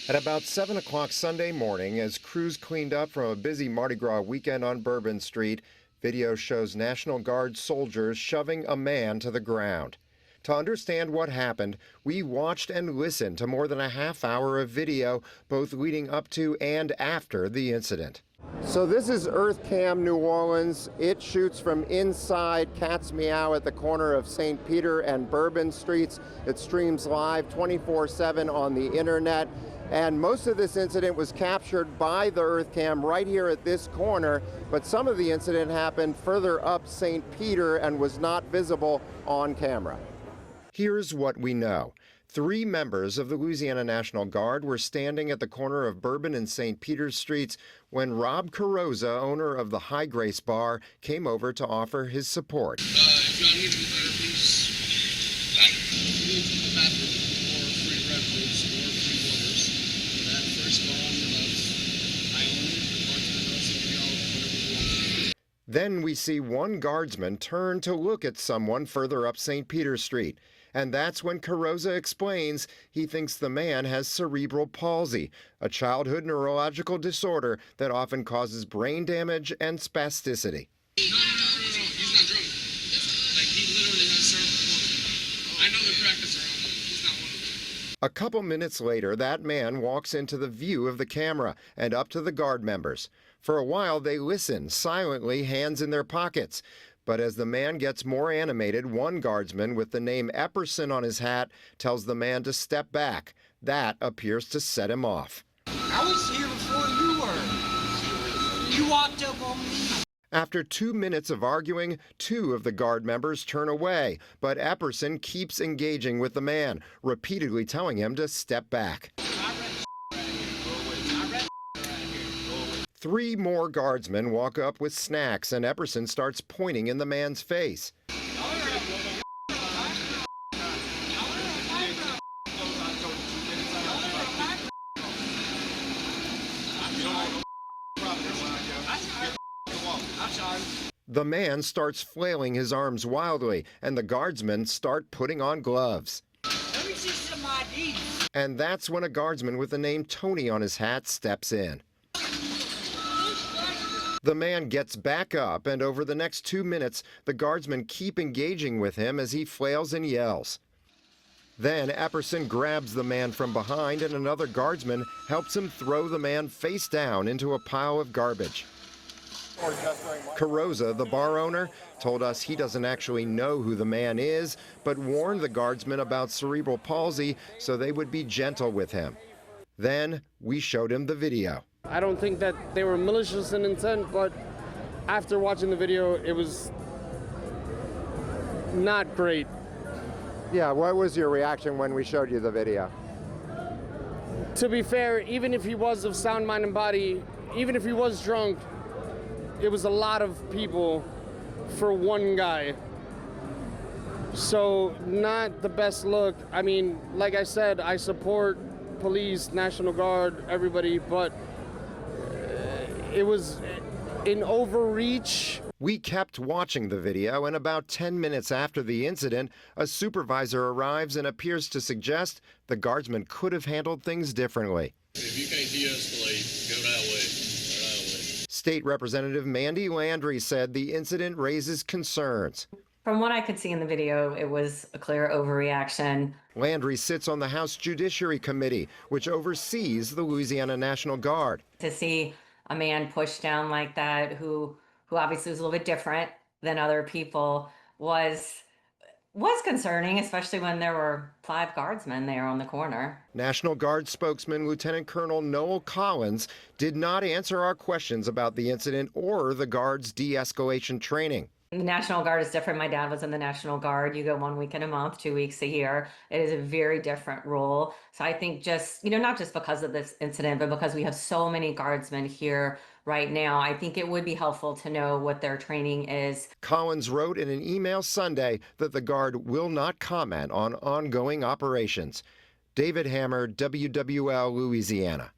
At about 7 o'clock Sunday morning, as crews cleaned up from a busy Mardi Gras weekend on Bourbon Street, video shows National Guard soldiers shoving a man to the ground. To understand what happened, we watched and listened to more than a half hour of video, both leading up to and after the incident. So this is EarthCam New Orleans. It shoots from inside Cat's Meow at the corner of St. Peter and Bourbon Streets. It streams live 24/7 on the internet. And most of this incident was captured by the EarthCam right here at this corner, but some of the incident happened further up St. Peter and was not visible on camera. Here's what we know. 3 members of the Louisiana National Guard were standing at the corner of Bourbon and St. Peter's Streets when Rob Carrozza, owner of the High Grace Bar, came over to offer his support. If y'all need to be there, please. Go to the bathroom or free Red Bulls or free waters. That first bar on your left, I own it. The bartender knows to give y'all whatever you want. Then we see one guardsman turn to look at someone further up St. Peter's Street. And that's when Carrozza explains he thinks the man has cerebral palsy, a childhood neurological disorder that often causes brain damage and spasticity. No. He's not drunk. Like, he literally has cerebral palsy. I know the crackers around him. He's not one of them. A couple minutes later, that man walks into the view of the camera and up to the Guard members. For a while, they listen, silently, hands in their pockets. But as the man gets more animated, one guardsman with the name Epperson on his hat tells the man to step back. That appears to set him off. I was here before you were. You walked up on me. After 2 minutes of arguing, 2 of the Guard members turn away, but Epperson keeps engaging with the man, repeatedly telling him to step back. 3 more guardsmen walk up with snacks, and Epperson starts pointing in the man's face. The man starts flailing his arms wildly, and the guardsmen start putting on gloves. Let me see some IDs. And that's when a guardsman with the name Tony on his hat steps in. The man gets back up, and over the next 2 minutes, the guardsmen keep engaging with him as he flails and yells. Then Epperson grabs the man from behind, and another guardsman helps him throw the man face down into a pile of garbage. Carrozza, the bar owner, told us he doesn't actually know who the man is, but warned the guardsmen about cerebral palsy so they would be gentle with him. Then we showed him the video. I don't think that they were malicious in intent, but after watching the video, it was not great. Yeah, what was your reaction when we showed you the video? To be fair, even if he was of sound mind and body, even if he was drunk, it was a lot of people for one guy. So not the best look. I mean, like I said, I support police, National Guard, everybody, but it was an overreach. We kept watching the video, and about 10 minutes after the incident, a supervisor arrives and appears to suggest the guardsman could have handled things differently. If you can't de-escalate, go that way. State Representative Mandy Landry said the incident raises concerns. From what I could see in the video, it was a clear overreaction. Landry sits on the House Judiciary Committee, which oversees the Louisiana National Guard. To see a man pushed down like that, who obviously was a little bit different than other people, was concerning, especially when there were 5 guardsmen there on the corner. National Guard spokesman Lieutenant Colonel Noel Collins did not answer our questions about the incident or the Guard's de-escalation training. The National Guard is different. My dad was in the National Guard. You go 1 week in a month, 2 weeks a year. It is a very different role. So I think just, not just because of this incident, but because we have so many guardsmen here right now, I think it would be helpful to know what their training is. Collins wrote in an email Sunday that the Guard will not comment on ongoing operations. David Hammer, WWL, Louisiana.